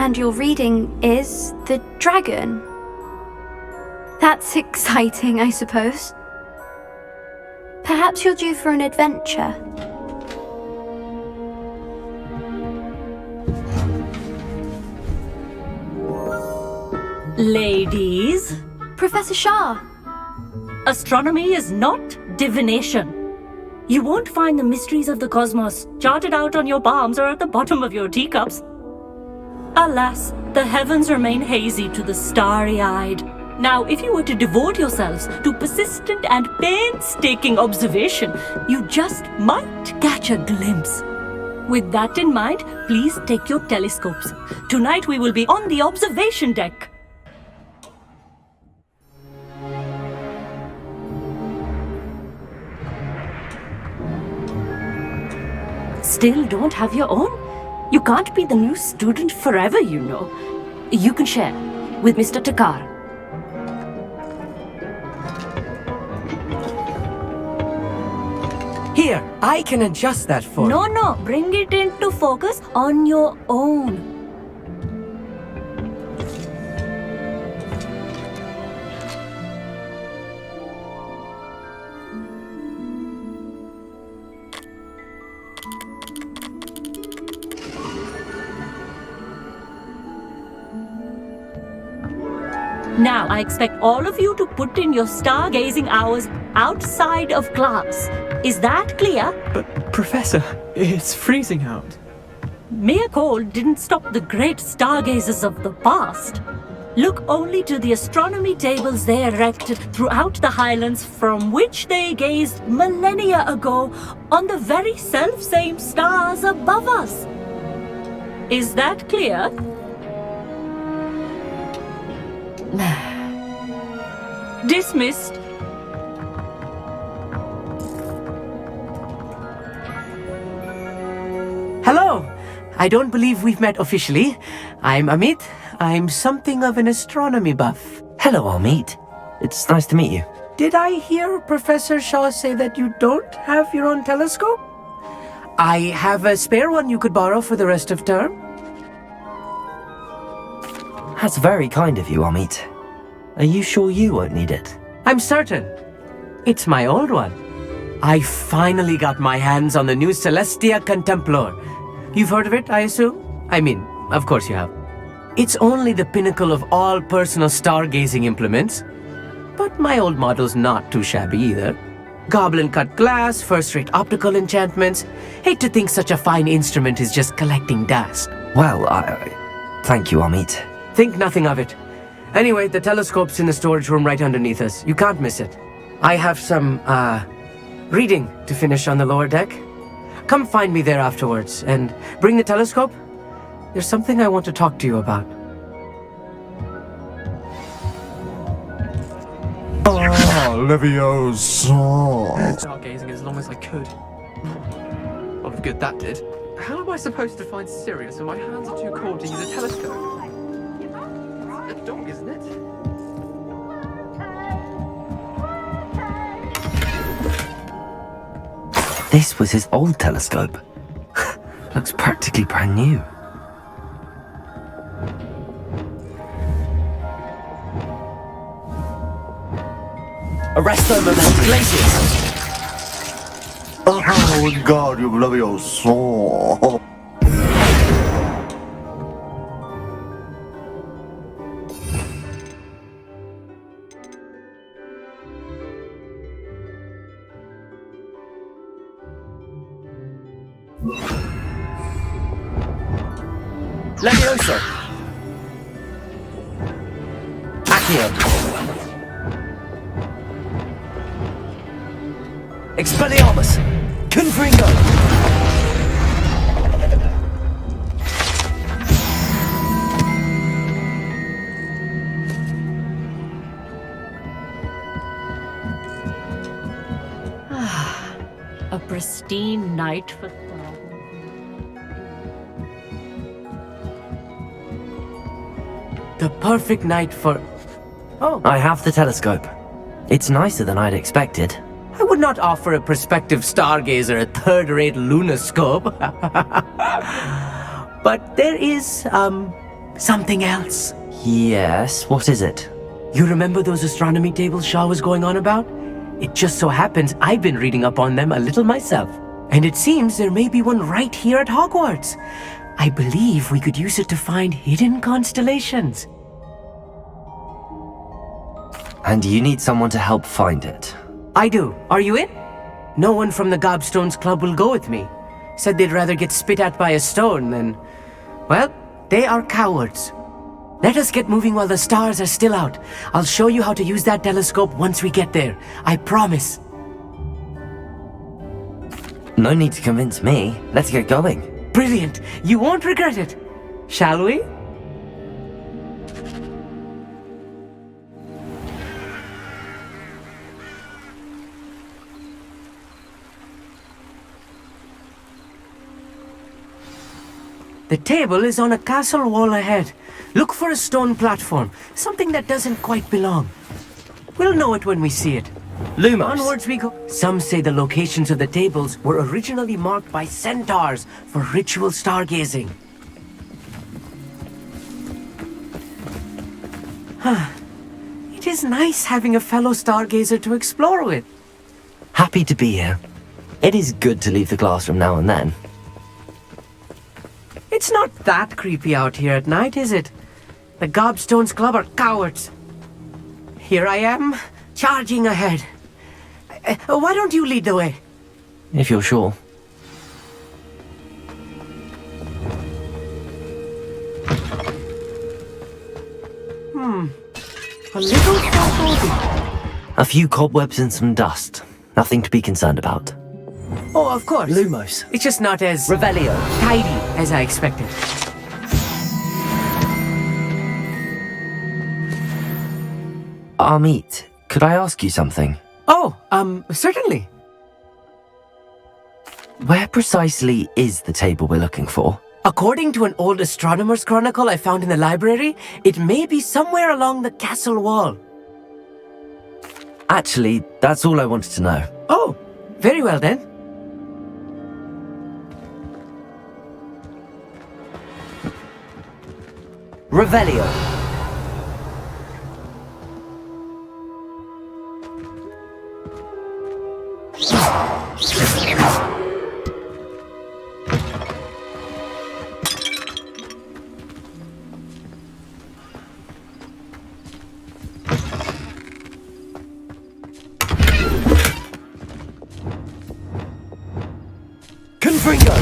And your reading is the dragon. That's exciting, I suppose. Perhaps you're due for an adventure. Ladies, Professor Shah. astronomy is not divination. You won't find the mysteries of the cosmos charted out on your palms or at the bottom of your teacups. Alas, the heavens remain hazy to the starry-eyed. Now, if you were to devote yourselves to persistent and painstaking observation, you just might catch a glimpse. With that in mind, please take your telescopes. Tonight we will be on the observation deck. Still don't have your own? You can't be the new student forever, you know. You can share with Mr. Takar. Here, I can adjust that for you. No, bring it into focus on your own. Now, I expect all of you to put in your stargazing hours outside of class. Is that clear? But, Professor, it's freezing out. Mere cold didn't stop the great stargazers of the past. Look only to the astronomy tables they erected throughout the highlands from which they gazed millennia ago on the very self-same stars above us. Is that clear? Dismissed. Hello! I don't believe we've met officially. I'm Amit. I'm something of an astronomy buff. Hello, Amit. It's nice to meet you. Did I hear Professor Shaw say that you don't have your own telescope? I have a spare one you could borrow for the rest of term. That's very kind of you, Amit. Are you sure you won't need it? I'm certain. It's my old one. I finally got my hands on the new Celestia Contemplor. You've heard of it, I assume? I mean, of course you have. It's only the pinnacle of all personal stargazing implements. But my old model's not too shabby either. Goblin-cut glass, first-rate optical enchantments. Hate to think such a fine instrument is just collecting dust. Well, thank you, Amit. Think nothing of it. Anyway, the telescope's in the storage room right underneath us. You can't miss it. I have some, reading to finish on the lower deck. Come find me there afterwards, and bring the telescope. There's something I want to talk to you about. Leviosa. Stargazing as long as I could. What of good that did. How am I supposed to find Sirius when my hands are too cold to use a telescope? It's a dog, isn't it? This was his old telescope. Looks practically brand new. Arresto momentum glaciers! Oh, God, you Leviosa. Leviosa! Accio! Expelliarmus! Confringo! A pristine night for thought. The perfect night for... Oh, I have the telescope. It's nicer than I'd expected. I would not offer a prospective stargazer a third-rate lunoscope. But there is, something else. Yes, what is it? You remember those astronomy tables Shaw was going on about? It just so happens I've been reading up on them a little myself. And it seems there may be one right here at Hogwarts. I believe we could use it to find hidden constellations. And you need someone to help find it. I do. Are you in? No one from the Gobstones Club will go with me. Said they'd rather get spit at by a stone than... Well, they are cowards. Let us get moving while the stars are still out. I'll show you how to use that telescope once we get there. I promise. No need to convince me. Let's get going. Brilliant. You won't regret it. Shall we? The table is on a castle wall ahead. Look for a stone platform, something that doesn't quite belong. We'll know it when we see it. Lumos. Onwards we go. Some say the locations of the tables were originally marked by centaurs for ritual stargazing. It is nice having a fellow stargazer to explore with. Happy to be here. It is good to leave the classroom now and then. It's not that creepy out here at night, is it? The Gobstones Club are cowards. Here I am, charging ahead. Why don't you lead the way? If you're sure. A little foreboding. A few cobwebs and some dust. Nothing to be concerned about. Oh, of course. Lumos. It's just not as Revelio. tidy as I expected. Amit, could I ask you something? Oh, certainly. Where precisely is the table we're looking for? According to an old astronomer's chronicle I found in the library, it may be somewhere along the castle wall. Actually, that's all I wanted to know. Oh, very well then. Revelio. Confringo!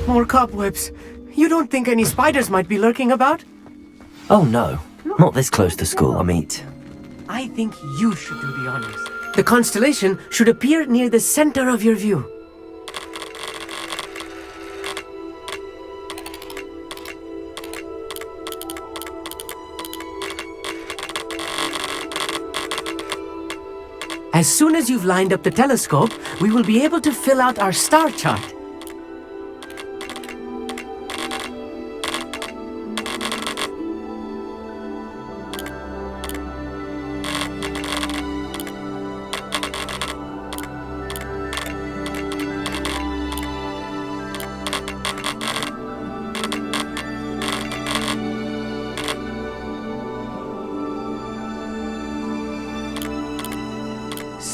More cobwebs. You don't think any spiders might be lurking about? Oh no, not this close to school, Amit. I think you should do the honors. The constellation should appear near the center of your view. As soon as you've lined up the telescope, we will be able to fill out our star chart.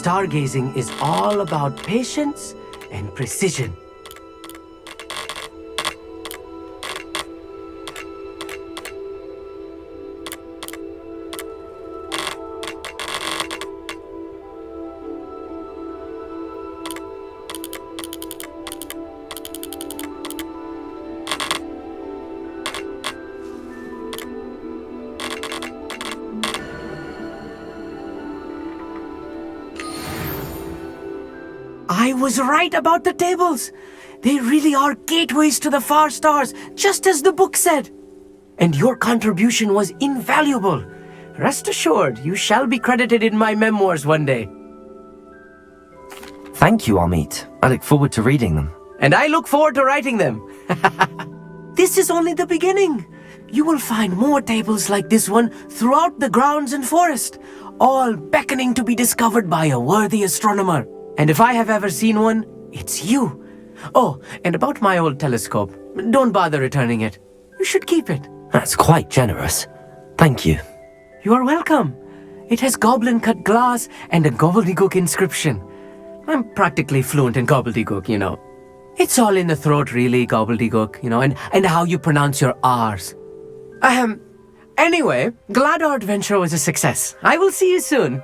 Stargazing is all about patience and precision. I was right about the tables. They really are gateways to the far stars, just as the book said. And your contribution was invaluable. Rest assured, you shall be credited in my memoirs one day. Thank you, Amit. I look forward to reading them. And I look forward to writing them. This is only the beginning. You will find more tables like this one throughout the grounds and forest, all beckoning to be discovered by a worthy astronomer. And if I have ever seen one, it's you. Oh, and about my old telescope. Don't bother returning it. You should keep it. That's quite generous. Thank you. You are welcome. It has goblin-cut glass and a gobbledygook inscription. I'm practically fluent in gobbledygook, you know. It's all in the throat, really, gobbledygook, you know, and how you pronounce your R's. Anyway, glad our adventure was a success. I will see you soon.